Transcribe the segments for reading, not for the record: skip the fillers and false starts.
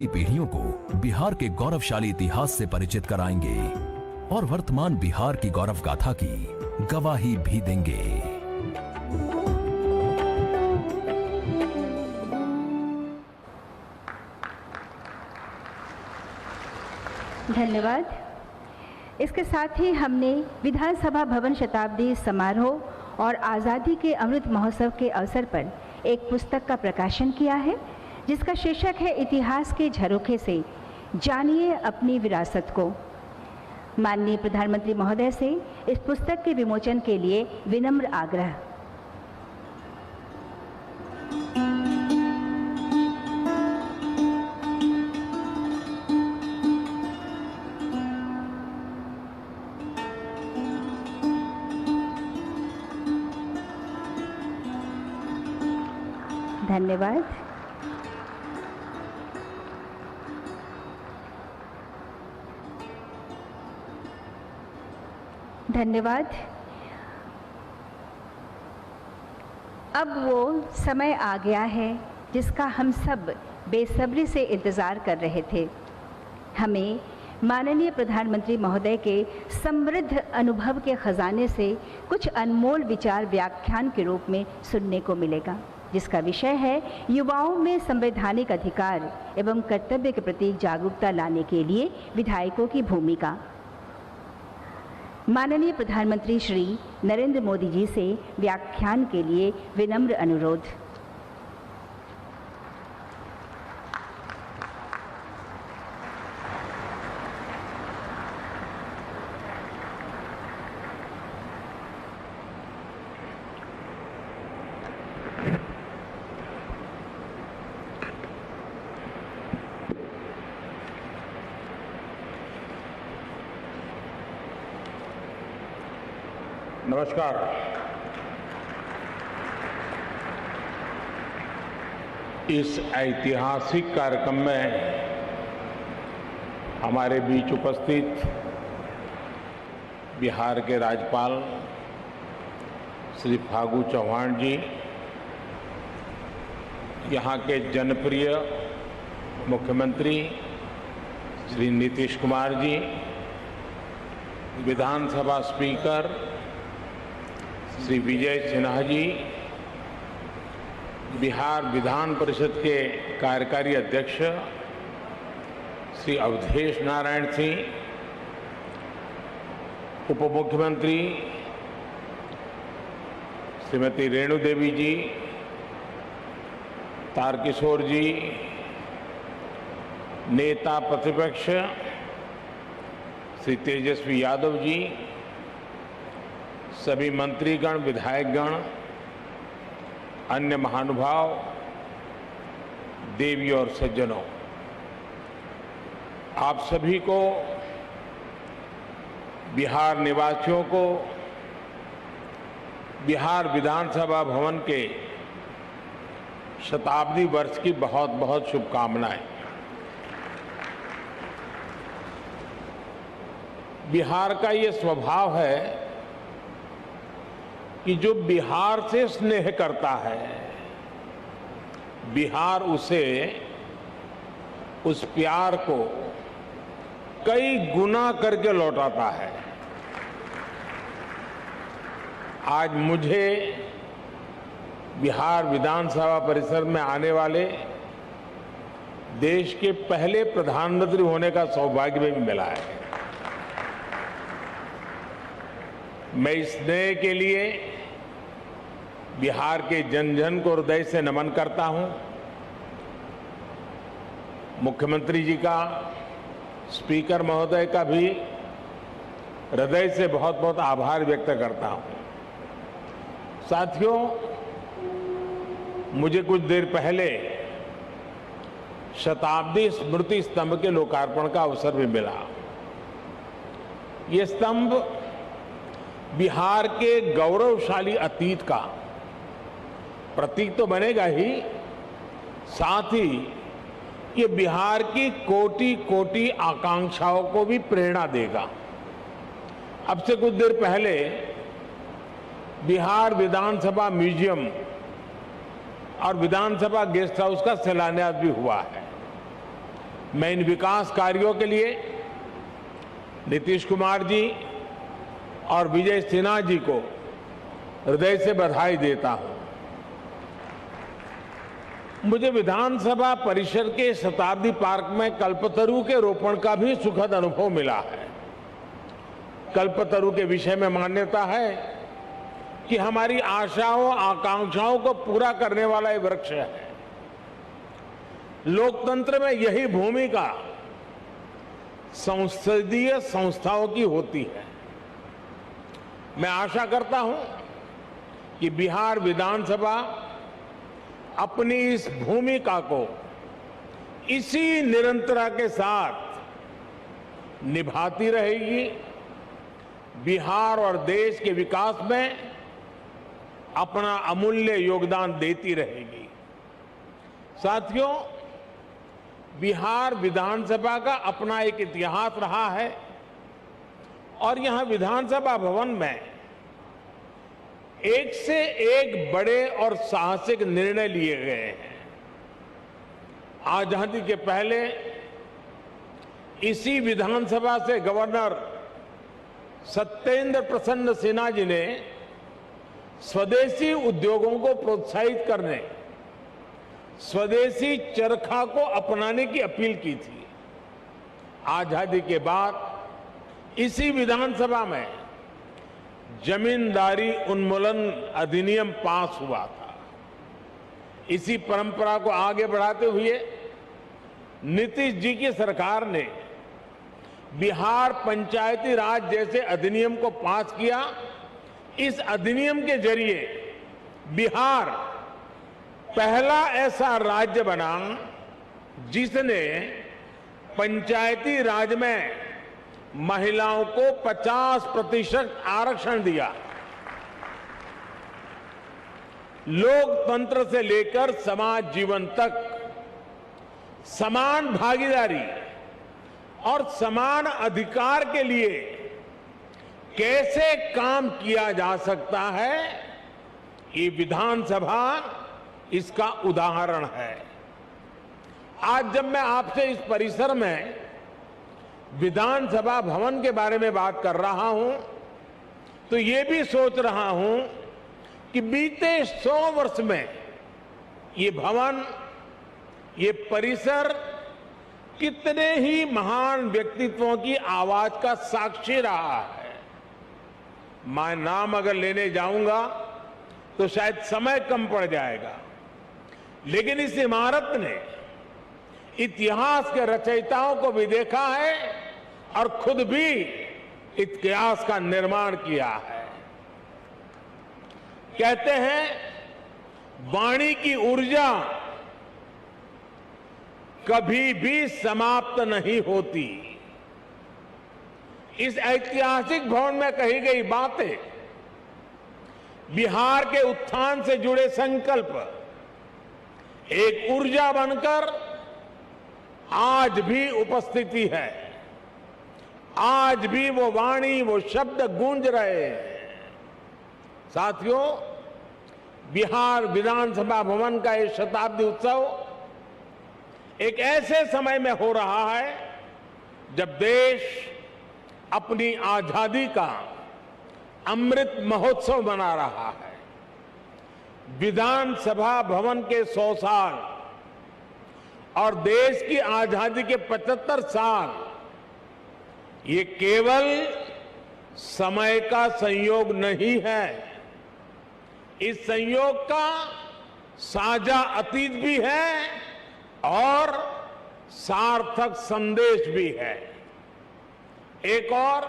पीढ़ियों को बिहार के गौरवशाली इतिहास से परिचित कराएंगे और वर्तमान बिहार की गौरव गाथा की गवाही भी देंगे। धन्यवाद। इसके साथ ही हमने विधानसभा भवन शताब्दी समारोह और आज़ादी के अमृत महोत्सव के अवसर पर एक पुस्तक का प्रकाशन किया है, जिसका शीर्षक है इतिहास के झरोखे से जानिए अपनी विरासत को। माननीय प्रधानमंत्री महोदय से इस पुस्तक के विमोचन के लिए विनम्र आग्रह। धन्यवाद। धन्यवाद। अब वो समय आ गया है जिसका हम सब बेसब्री से इंतज़ार कर रहे थे। हमें माननीय प्रधानमंत्री महोदय के समृद्ध अनुभव के खजाने से कुछ अनमोल विचार व्याख्यान के रूप में सुनने को मिलेगा, जिसका विषय है युवाओं में संवैधानिक अधिकार एवं कर्तव्य के प्रति जागरूकता लाने के लिए विधायकों की भूमिका। माननीय प्रधानमंत्री श्री नरेंद्र मोदी जी से व्याख्यान के लिए विनम्र अनुरोध। नमस्कार। इस ऐतिहासिक कार्यक्रम में हमारे बीच उपस्थित बिहार के राज्यपाल श्री फागू चौहान जी, यहाँ के जनप्रिय मुख्यमंत्री श्री नीतीश कुमार जी, विधानसभा स्पीकर श्री विजय सिन्हा जी, बिहार विधान परिषद के कार्यकारी अध्यक्ष श्री अवधेश नारायण सिंह, उप मुख्यमंत्री श्रीमती रेणु देवी जी, तारकिशोर जी, नेता प्रतिपक्ष श्री तेजस्वी यादव जी, सभी मंत्रीगण, विधायकगण, अन्य महानुभाव, देवी और सज्जनों, आप सभी को, बिहार निवासियों को बिहार विधानसभा भवन के शताब्दी वर्ष की बहुत बहुत शुभकामनाएं। बिहार का ये स्वभाव है कि जो बिहार से स्नेह करता है, बिहार उसे, उस प्यार को कई गुना करके लौटाता है। आज मुझे बिहार विधानसभा परिसर में आने वाले देश के पहले प्रधानमंत्री होने का सौभाग्य भी मिला है। मैं इस स्नेह के लिए बिहार के जन जन को हृदय से नमन करता हूं। मुख्यमंत्री जी का, स्पीकर महोदय का भी हृदय से बहुत बहुत आभार व्यक्त करता हूं। साथियों, मुझे कुछ देर पहले शताब्दी स्मृति स्तंभ के लोकार्पण का अवसर भी मिला। ये स्तंभ बिहार के गौरवशाली अतीत का प्रतीक तो बनेगा ही, साथ ही ये बिहार की कोटि कोटि आकांक्षाओं को भी प्रेरणा देगा। अब से कुछ देर पहले बिहार विधानसभा म्यूजियम और विधानसभा गेस्ट हाउस का शिलान्यास भी हुआ है। मैं इन विकास कार्यों के लिए नीतीश कुमार जी और विजय सिन्हा जी को हृदय से बधाई देता हूं। मुझे विधानसभा परिसर के शताब्दी पार्क में कल्पतरु के रोपण का भी सुखद अनुभव मिला है। कल्पतरु के विषय में मान्यता है कि हमारी आशाओं आकांक्षाओं को पूरा करने वाला ये वृक्ष है। लोकतंत्र में यही भूमिका संसदीय संस्थाओं की होती है। मैं आशा करता हूं कि बिहार विधानसभा अपनी इस भूमिका को इसी निरंतरता के साथ निभाती रहेगी, बिहार और देश के विकास में अपना अमूल्य योगदान देती रहेगी। साथियों, बिहार विधानसभा का अपना एक इतिहास रहा है और यहां विधानसभा भवन में एक से एक बड़े और साहसिक निर्णय लिए गए हैं। आजादी के पहले इसी विधानसभा से गवर्नर सत्येंद्र प्रसन्न सिन्हा जी ने स्वदेशी उद्योगों को प्रोत्साहित करने, स्वदेशी चरखा को अपनाने की अपील की थी। आजादी के बाद इसी विधानसभा में जमींदारी उन्मूलन अधिनियम पास हुआ था। इसी परंपरा को आगे बढ़ाते हुए नीतीश जी की सरकार ने बिहार पंचायती राज जैसे अधिनियम को पास किया। इस अधिनियम के जरिए बिहार पहला ऐसा राज्य बना जिसने पंचायती राज में महिलाओं को 50% आरक्षण दिया। लोकतंत्र से लेकर समाज जीवन तक समान भागीदारी और समान अधिकार के लिए कैसे काम किया जा सकता है, ये विधानसभा इसका उदाहरण है। आज जब मैं आपसे इस परिसर में विधानसभा भवन के बारे में बात कर रहा हूं तो ये भी सोच रहा हूं कि बीते 100 वर्ष में ये भवन, ये परिसर कितने ही महान व्यक्तित्वों की आवाज का साक्षी रहा है। मैं नाम अगर लेने जाऊंगा तो शायद समय कम पड़ जाएगा, लेकिन इस इमारत ने इतिहास के रचयिताओं को भी देखा है और खुद भी इतिहास का निर्माण किया है। कहते हैं वाणी की ऊर्जा कभी भी समाप्त नहीं होती। इस ऐतिहासिक भवन में कही गई बातें, बिहार के उत्थान से जुड़े संकल्प एक ऊर्जा बनकर आज भी उपस्थिति है। आज भी वो वाणी, वो शब्द गूंज रहे हैं। साथियों, बिहार विधानसभा भवन का ये शताब्दी उत्सव एक ऐसे समय में हो रहा है जब देश अपनी आजादी का अमृत महोत्सव मना रहा है। विधानसभा भवन के 100 साल और देश की आजादी के 75 साल, ये केवल समय का संयोग नहीं है, इस संयोग का साझा अतीत भी है और सार्थक संदेश भी है। एक और,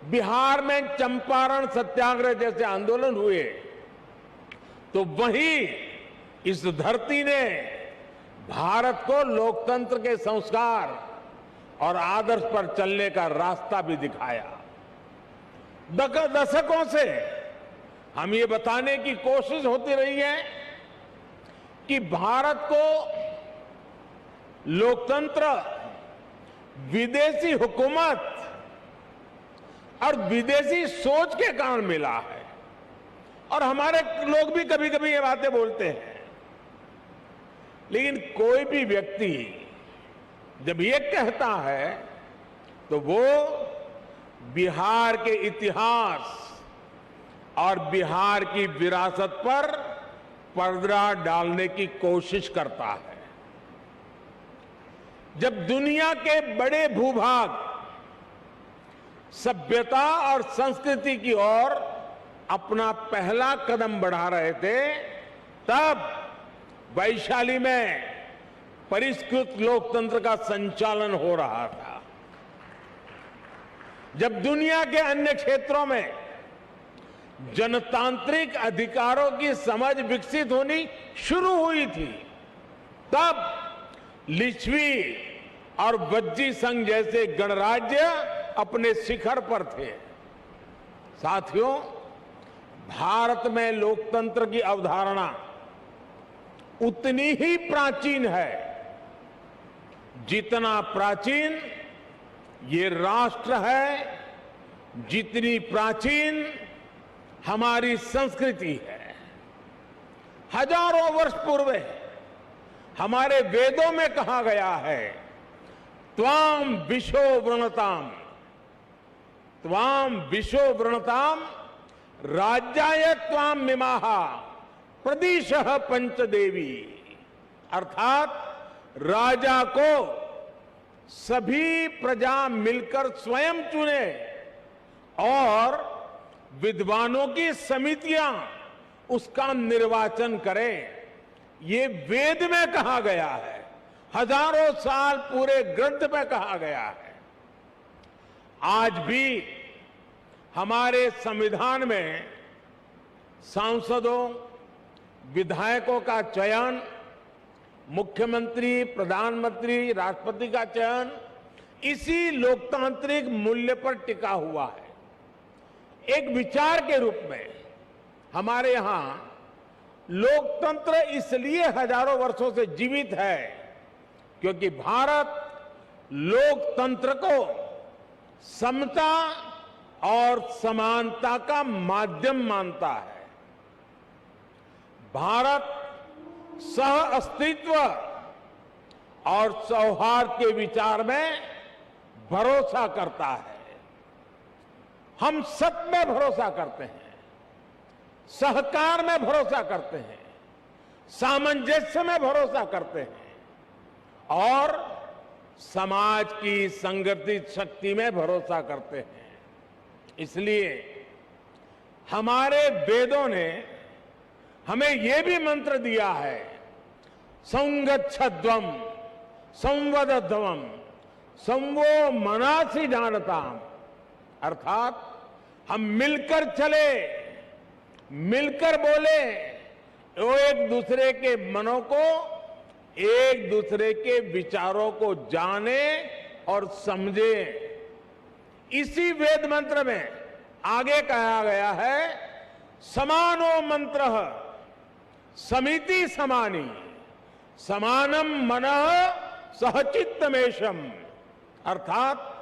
बिहार में चंपारण सत्याग्रह जैसे आंदोलन हुए तो वहीं इस धरती ने भारत को लोकतंत्र के संस्कार और आदर्श पर चलने का रास्ता भी दिखाया। दशकों से हम ये बताने की कोशिश होती रही है कि भारत को लोकतंत्र विदेशी हुकूमत और विदेशी सोच के कारण मिला है, और हमारे लोग भी कभी कभी ये बातें बोलते हैं। लेकिन कोई भी व्यक्ति जब ये कहता है तो वो बिहार के इतिहास और बिहार की विरासत पर पर्दा डालने की कोशिश करता है। जब दुनिया के बड़े भूभाग सभ्यता और संस्कृति की ओर अपना पहला कदम बढ़ा रहे थे, तब वैशाली में परिष्कृत लोकतंत्र का संचालन हो रहा था। जब दुनिया के अन्य क्षेत्रों में जनतांत्रिक अधिकारों की समझ विकसित होनी शुरू हुई थी, तब लिच्छवी और वज्जी संघ जैसे गणराज्य अपने शिखर पर थे। साथियों, भारत में लोकतंत्र की अवधारणा उतनी ही प्राचीन है जितना प्राचीन ये राष्ट्र है, जितनी प्राचीन हमारी संस्कृति है। हजारों वर्ष पूर्व हमारे वेदों में कहा गया है, त्वाम विशो वृणताम, त्वाम विशो वृणताम राज्याय त्वाम मिमाहा प्रदिशः पंचदेवी। अर्थात राजा को सभी प्रजा मिलकर स्वयं चुने और विद्वानों की समितियां उसका निर्वाचन करें। ये वेद में कहा गया है, हजारों साल पूरे ग्रंथ में कहा गया है। आज भी हमारे संविधान में सांसदों, विधायकों का चयन, मुख्यमंत्री, प्रधानमंत्री, राष्ट्रपति का चयन इसी लोकतांत्रिक मूल्य पर टिका हुआ है। एक विचार के रूप में हमारे यहां लोकतंत्र इसलिए हजारों वर्षों से जीवित है क्योंकि भारत लोकतंत्र को समता और समानता का माध्यम मानता है। भारत सह अस्तित्व और सौहार्द के विचार में भरोसा करता है। हम सत्य में भरोसा करते हैं, सहकार में भरोसा करते हैं, सामंजस्य में भरोसा करते हैं और समाज की संगठित शक्ति में भरोसा करते हैं। इसलिए हमारे वेदों ने हमें यह भी मंत्र दिया है, संगच्छध्वम संवदध्वम संवो मनासि जानताम। अर्थात हम मिलकर चले, मिलकर बोले, वो एक दूसरे के मनों को, एक दूसरे के विचारों को जाने और समझे। इसी वेद मंत्र में आगे कहा गया है, समानो मंत्रः समिति समानी समानम मनः सहचित्तमेशम। अर्थात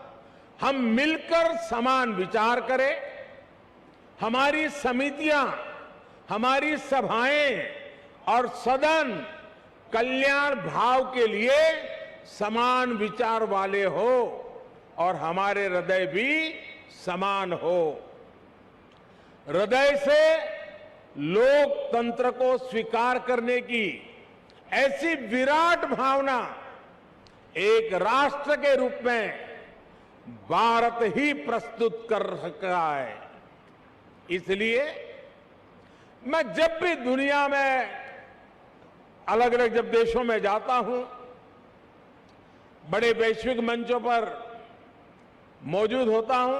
हम मिलकर समान विचार करें, हमारी समितियां, हमारी सभाएं और सदन कल्याण भाव के लिए समान विचार वाले हो और हमारे हृदय भी समान हो। हृदय से लोकतंत्र को स्वीकार करने की ऐसी विराट भावना एक राष्ट्र के रूप में भारत ही प्रस्तुत कर रहा है। इसलिए मैं जब भी दुनिया में अलग अलग जब देशों में जाता हूं, बड़े वैश्विक मंचों पर मौजूद होता हूं,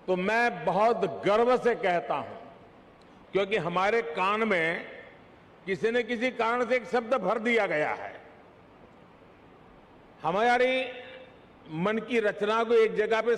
तो मैं बहुत गर्व से कहता हूं, क्योंकि हमारे कान में किसी न किसी कारण से एक शब्द भर दिया गया है। हमारी मन की रचना को एक जगह पे